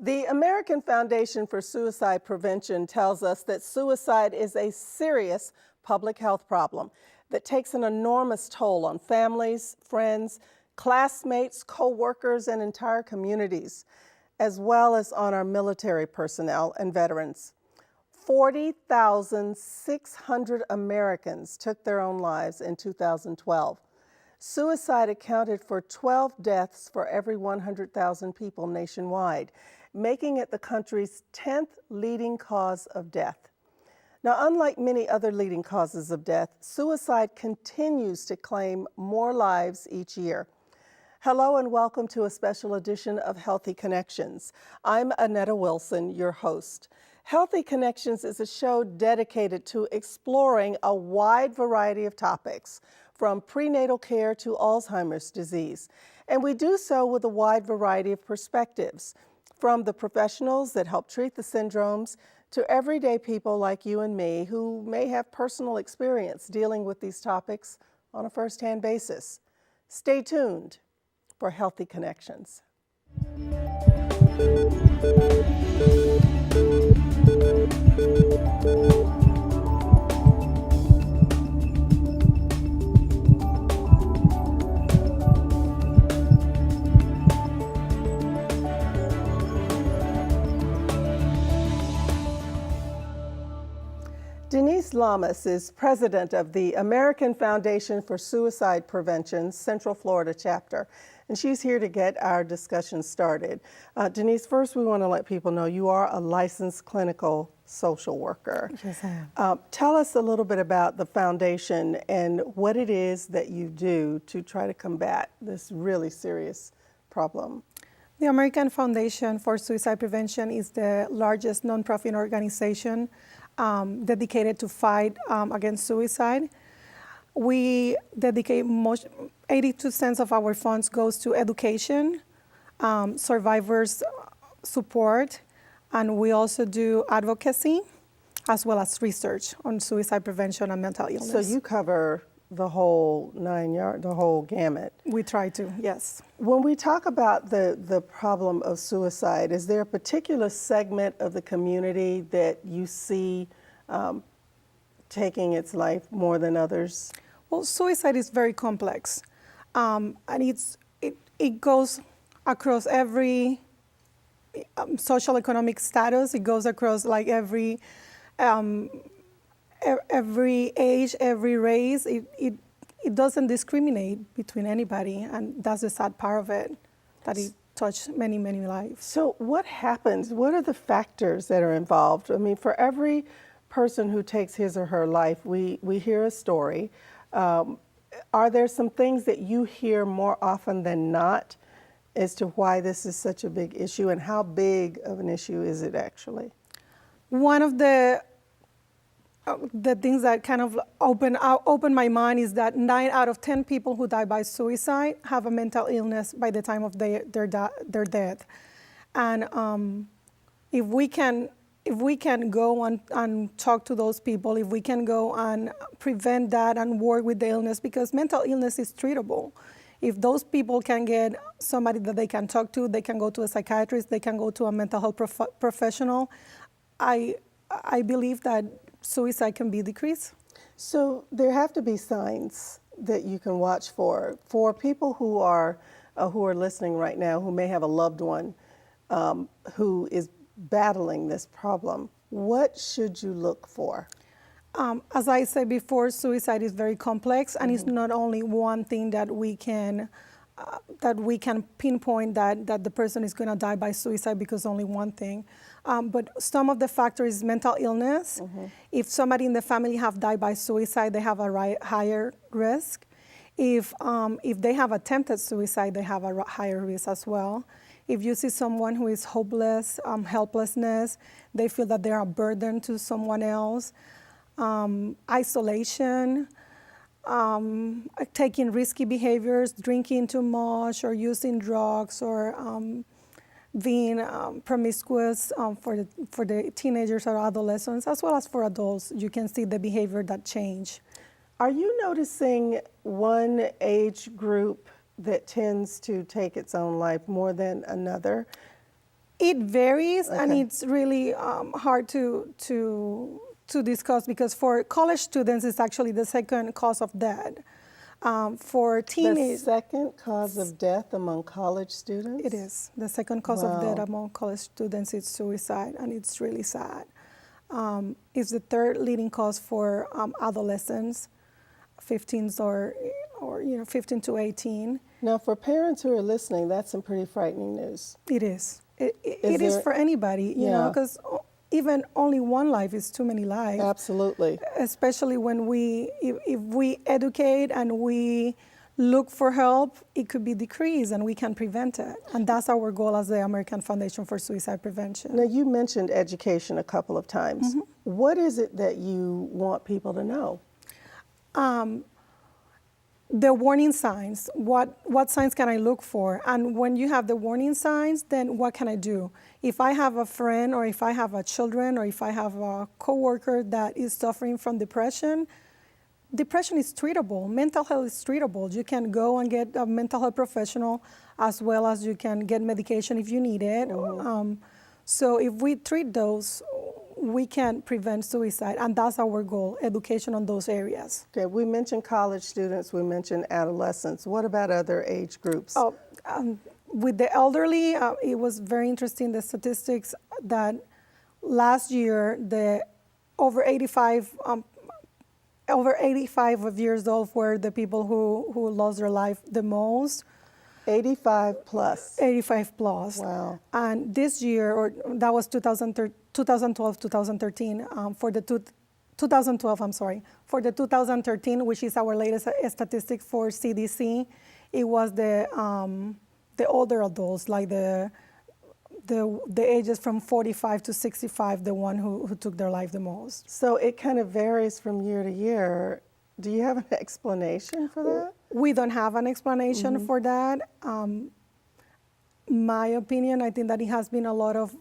The American Foundation for Suicide Prevention tells us that suicide is a serious public health problem that takes an enormous toll on families, friends, classmates, co-workers, and entire communities, as well as on our military personnel and veterans. 40,600 Americans took their own lives in 2012. Suicide accounted for 12 deaths for every 100,000 people nationwide, making it the country's 10th leading cause of death. Now, unlike many other leading causes of death, suicide continues to claim more lives each year. Hello and welcome to a special edition of Healthy Connections. I'm Annetta Wilson, your host. Healthy Connections is a show dedicated to exploring a wide variety of topics, from prenatal care to Alzheimer's disease. And we do so with a wide variety of perspectives, from the professionals that help treat the syndromes to everyday people like you and me who may have personal experience dealing with these topics on a first-hand basis. Stay tuned for Healthy Connections. Denise Lamas is president of the American Foundation for Suicide Prevention's Central Florida chapter, and she's here to get our discussion started. Denise, first we want to let people know you are a licensed clinical social worker. Yes, I am. Tell us a little bit about the foundation and what it is that you do to try to combat this really serious problem. The American Foundation for Suicide Prevention is the largest nonprofit organization dedicated to fight against suicide. We dedicate 82% of our funds goes to education, survivors support, and we also do advocacy as well as research on suicide prevention and mental illness. So you cover the whole the whole gamut. We try to, yes. When we talk about the problem of suicide, is there a particular segment of the community that you see taking its life more than others? Well, suicide is very complex, and it goes across every social economic status. It goes across like every age, every race. It doesn't discriminate between anybody, and that's the sad part of it, that it touched many, many lives. So what happens? What are the factors that are involved? I mean, for every person who takes his or her life, we hear a story. Are there some things that you hear more often than not as to why this is such a big issue, and how big of an issue is it actually? One of the things that kind of open my mind is that 9 out of 10 people who die by suicide have a mental illness by the time of their death. And if we can go and talk to those people, if we can go and prevent that and work with the illness, because mental illness is treatable. If those people can get somebody that they can talk to, they can go to a psychiatrist, they can go to a mental health professional, I believe that suicide can be decreased. So there have to be signs that you can watch for people who are listening right now, who may have a loved one who is battling this problem. What should you look for? As I said before, suicide is very complex, and it's not only one thing that we can pinpoint that the person is going to die by suicide because only one thing. But some of the factors is mental illness. If somebody in the family have died by suicide, they have a higher risk. If they have attempted suicide, they have a higher risk as well. If you see someone who is hopeless, helplessness, they feel that they are a burden to someone else, isolation, taking risky behaviors, drinking too much, or using drugs, or being promiscuous for the teenagers or adolescents, as well as for adults, you can see the behavior that change. Are you noticing one age group that tends to take its own life more than another? It varies, and Okay. it's really hard to discuss, because for college students, it's actually the second cause of death. For The teenage, second cause of death among college students? it is the second cause of death Wow. among college students is suicide, and it's really sad. It's the third leading cause for adolescents, 15s or 15 to 18. Now, for parents who are listening, that's some pretty frightening news. It is. It Is is there- for anybody, you know, Yeah. because even only one life is too many lives. Absolutely. Especially when if we educate and we look for help, it could be decreased and we can prevent it. And that's our goal as the American Foundation for Suicide Prevention. Now, you mentioned education a couple of times. What is it that you want people to know? The warning signs, what signs can I look for? And when you have the warning signs, then what can I do? If I have a friend, or if I have a children, or if I have a coworker that is suffering from depression is treatable. Mental health is treatable. You can go and get a mental health professional, as well as you can get medication if you need it. So if we treat those, we can prevent suicide, and that's our goal, education on those areas. Okay, we mentioned college students, we mentioned adolescents. What about other age groups? With the elderly, it was very interesting, the statistics that last year, the over 85 of years old were the people who lost their life the most. 85 plus. 85 plus. Wow. And this year, or that was 2012, 2013, for the 2012, I'm sorry. For the 2013, which is our latest statistic for CDC, it was the older adults, like the ages from 45 to 65, the one who took their life the most. So it kind of varies from year to year. Do you have an explanation for that? We don't have an explanation for that. My opinion, I think that it has been a lot of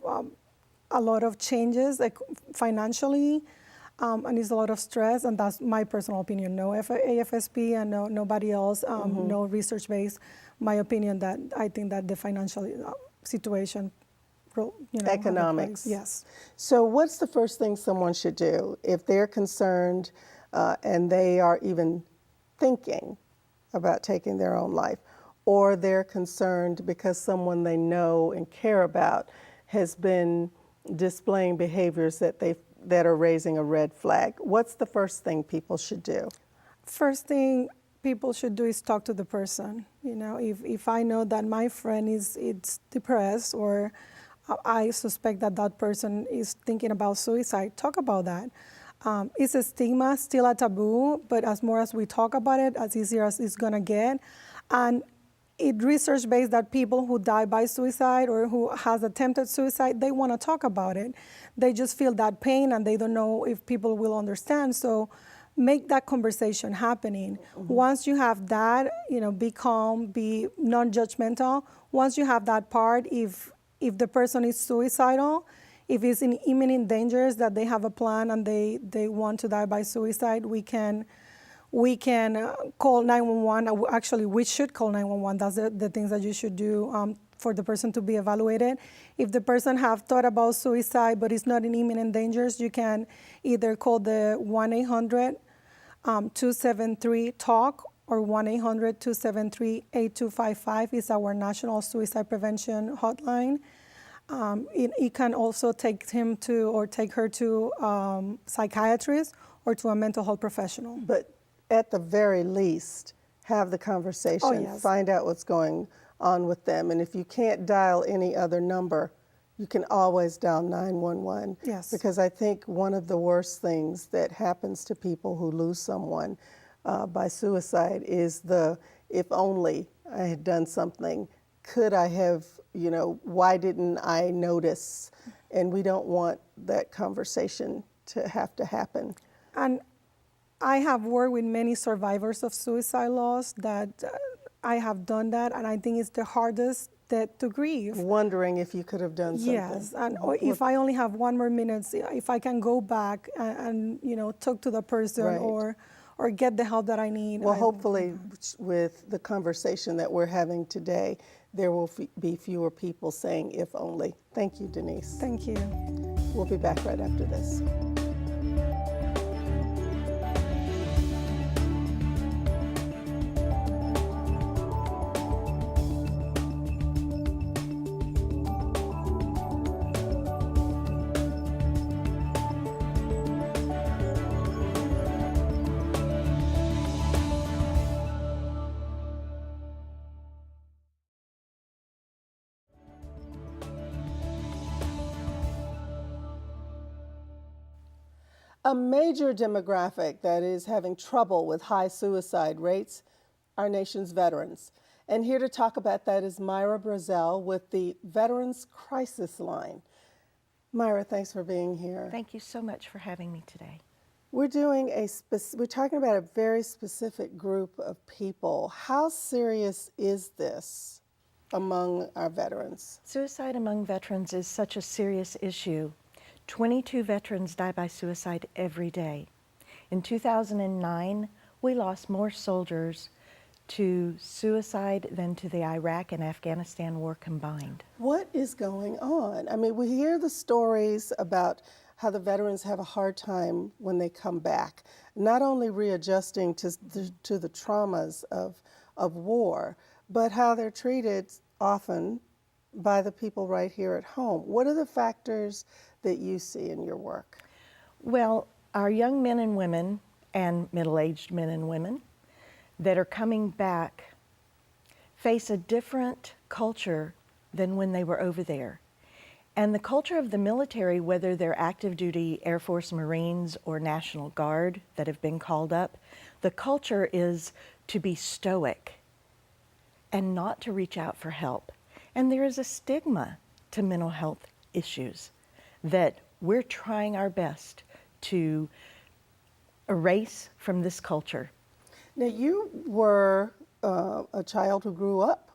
changes, like financially, and it's a lot of stress, and that's my personal opinion. No AFSP and nobody else, no research base. My opinion that I think that the financial situation, Economics. Yes. So what's the first thing someone should do if they're concerned and they are even thinking about taking their own life, or they're concerned because someone they know and care about has been displaying behaviors that are raising a red flag? What's the first thing people should do? First thing people should do is talk to the person. If I know that my friend is depressed, or I suspect that person is thinking about suicide, talk about that. It's a stigma, still a taboo, but as more as we talk about it, as easier as it's gonna get. And it research-based that people who die by suicide or who has attempted suicide, they wanna talk about it. They just feel that pain and they don't know if people will understand. So make that conversation happening. Once you have that, be calm, be non-judgmental. Once you have that part, if the person is suicidal, if it's in imminent dangers that they have a plan and they want to die by suicide, we can call 911. Actually, we should call 911. That's the things that you should do for the person to be evaluated. If the person have thought about suicide but is not in imminent dangers, you can either call the 1-800-273-TALK or 1-800-273-8255 is our National Suicide Prevention Hotline. It can also take him to or take her to psychiatrist or to a mental health professional. But at the very least, have the conversation, Oh, yes. Find out what's going on with them. And if you can't dial any other number, you can always dial 911. Yes. Because I think one of the worst things that happens to people who lose someone by suicide is if only I had done something, could I have, why didn't I notice? And we don't want that conversation to have to happen. And I have worked with many survivors of suicide loss that I have done that, and I think it's the hardest death to grieve. Wondering if you could have done something. Yes, and or if I only have one more minute, if I can go back and talk to the person, Right. or get the help that I need. Well, hopefully with the conversation that we're having today, there will be fewer people saying if only. Thank you, Denise. Thank you. We'll be back right after this. A major demographic that is having trouble with high suicide rates, our nation's veterans. And here to talk about that is Myra Brazell with the Veterans Crisis Line. Myra, thanks for being here. Thank you so much for having me today. We're talking about a very specific group of people. How serious is this among our veterans? Suicide among veterans is such a serious issue. 22 veterans die by suicide every day. In 2009, we lost more soldiers to suicide than to the Iraq and Afghanistan war combined. What is going on? I mean, we hear the stories about how the veterans have a hard time when they come back, not only readjusting to the traumas of war, but how they're treated often by the people right here at home. What are the factors that you see in your work? Well, our young men and women and middle-aged men and women that are coming back face a different culture than when they were over there. And the culture of the military, whether they're active duty Air Force, Marines, or National Guard that have been called up, the culture is to be stoic and not to reach out for help. And there is a stigma to mental health issues that we're trying our best to erase from this culture. Now, you were a child who grew up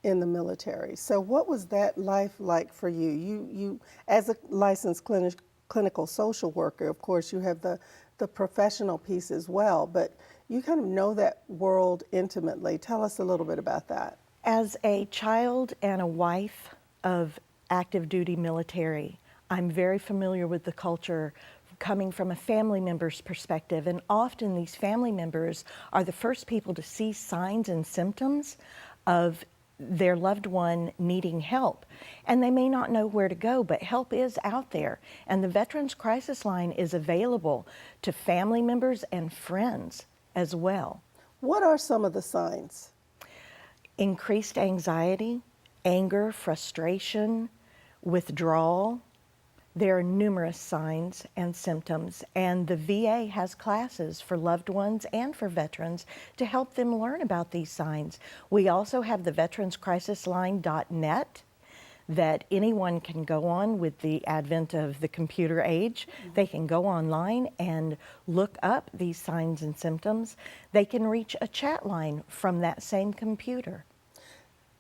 in the military. So what was that life like for you? You as a licensed clinical social worker, of course, you have the professional piece as well, but you kind of know that world intimately. Tell us a little bit about that. As a child and a wife of active duty military, I'm very familiar with the culture coming from a family member's perspective, and often these family members are the first people to see signs and symptoms of their loved one needing help. And they may not know where to go, but help is out there. And the Veterans Crisis Line is available to family members and friends as well. What are some of the signs? Increased anxiety, anger, frustration, withdrawal. There are numerous signs and symptoms, and the VA has classes for loved ones and for veterans to help them learn about these signs. We also have the veteranscrisisline.net that anyone can go on with the advent of the computer age. They can go online and look up these signs and symptoms. They can reach a chat line from that same computer.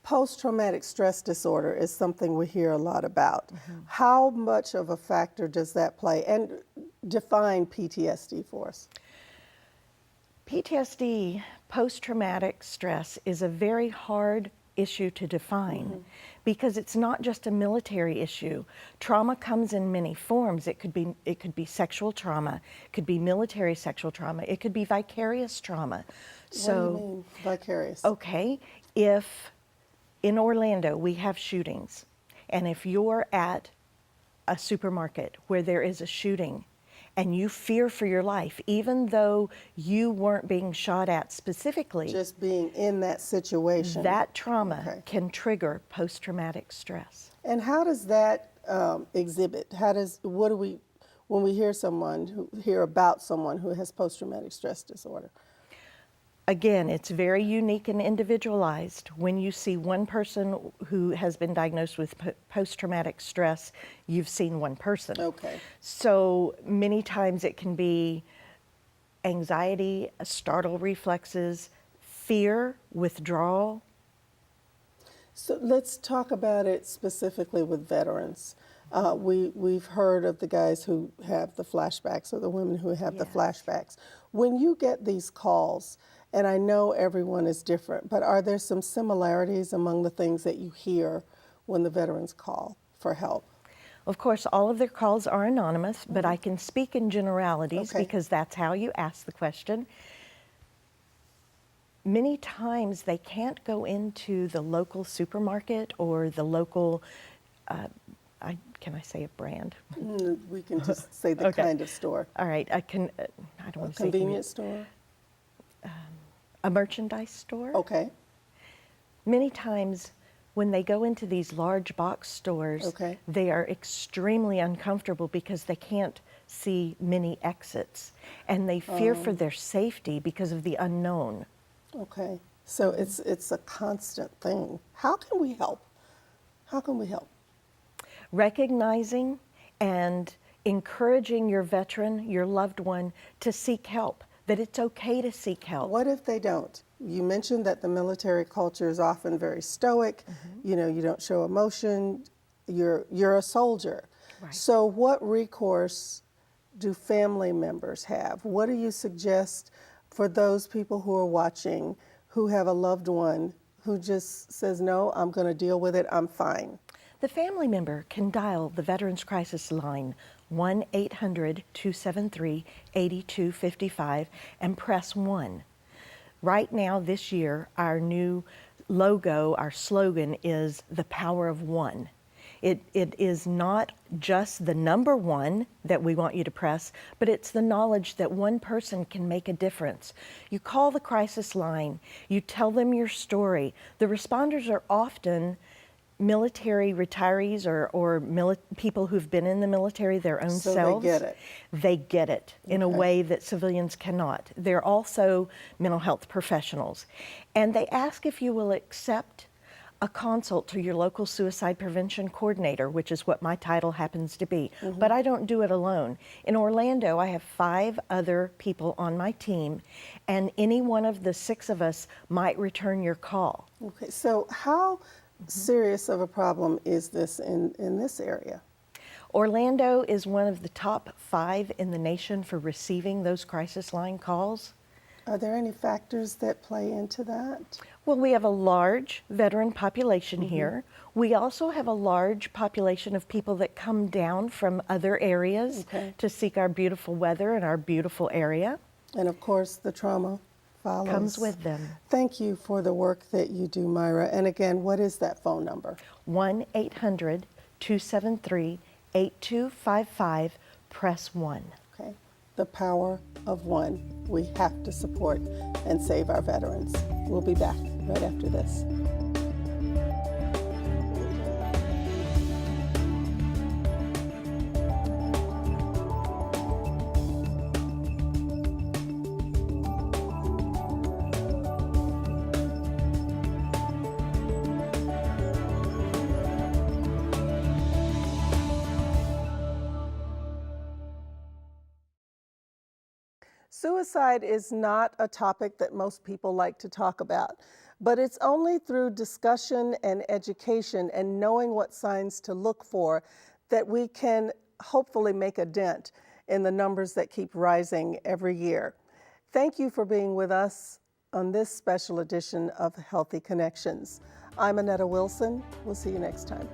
Post-traumatic stress disorder is something we hear a lot about. How much of a factor does that play? And define PTSD for us. PTSD, post-traumatic stress, is a very hard issue to define because it's not just a military issue. Trauma comes in many forms. It could be sexual trauma, it could be military sexual trauma, it could be vicarious trauma. So, what do you mean, vicarious? Okay, if in Orlando we have shootings, and if you're at a supermarket where there is a shooting and you fear for your life, even though you weren't being shot at specifically, just being in that situation, that trauma can trigger post-traumatic stress. And how does that exhibit? When we hear about someone who has post-traumatic stress disorder? Again, it's very unique and individualized. When you see one person who has been diagnosed with post-traumatic stress, you've seen one person. Okay. So many times it can be anxiety, startle reflexes, fear, withdrawal. So let's talk about it specifically with veterans. We've heard of the guys who have the flashbacks or the women who have the flashbacks. When you get these calls, And I know everyone is different, but are there some similarities among the things that you hear when the veterans call for help? Of course, all of their calls are anonymous, but I can speak in generalities Okay. because that's how you ask the question. Many times they can't go into the local supermarket or the local, can I say a brand? We can just say the Okay. kind of store. All right, I don't want to say Convenience store? a merchandise store. Okay. Many times when they go into these large box stores, Okay. they are extremely uncomfortable because they can't see many exits and they fear for their safety because of the unknown. Okay. So it's a constant thing. How can we help? How can we help? Recognizing and encouraging your veteran, your loved one, to seek help, that it's okay to seek help. What if they don't? You mentioned that the military culture is often very stoic. You know, you don't show emotion. You're a soldier. Right. So what recourse do family members have? What do you suggest for those people who are watching who have a loved one who just says, no, I'm going to deal with it, I'm fine? The family member can dial the Veterans Crisis Line 1-800-273-8255 and press 1. Right now, this year, our new logo, our slogan is the power of one. It is not just the number 1 that we want you to press, but it's the knowledge that one person can make a difference. You call the crisis line, you tell them your story. The responders are often military retirees or people who've been in the military their own So selves. they get it. They get it in a Okay. way that civilians cannot. They're also mental health professionals. And they ask if you will accept a consult to your local suicide prevention coordinator, which is what my title happens to be. But I don't do it alone. In Orlando, I have 5 other people on my team, and any one of the 6 of us might return your call. Okay, so how serious of a problem is this in this area? Orlando is one of the top 5 in the nation for receiving those crisis line calls. Are there any factors that play into that? Well, we have a large veteran population here. We also have a large population of people that come down from other areas Okay. to seek our beautiful weather and our beautiful area. And of course, the trauma follows. Comes with them. Thank you for the work that you do, Myra. And again, what is that phone number? 1-800-273-8255, press 1. Okay. The power of one. We have to support and save our veterans. We'll be back right after this. Suicide is not a topic that most people like to talk about, but it's only through discussion and education and knowing what signs to look for that we can hopefully make a dent in the numbers that keep rising every year. Thank you for being with us on this special edition of Healthy Connections. I'm Annetta Wilson. We'll see you next time.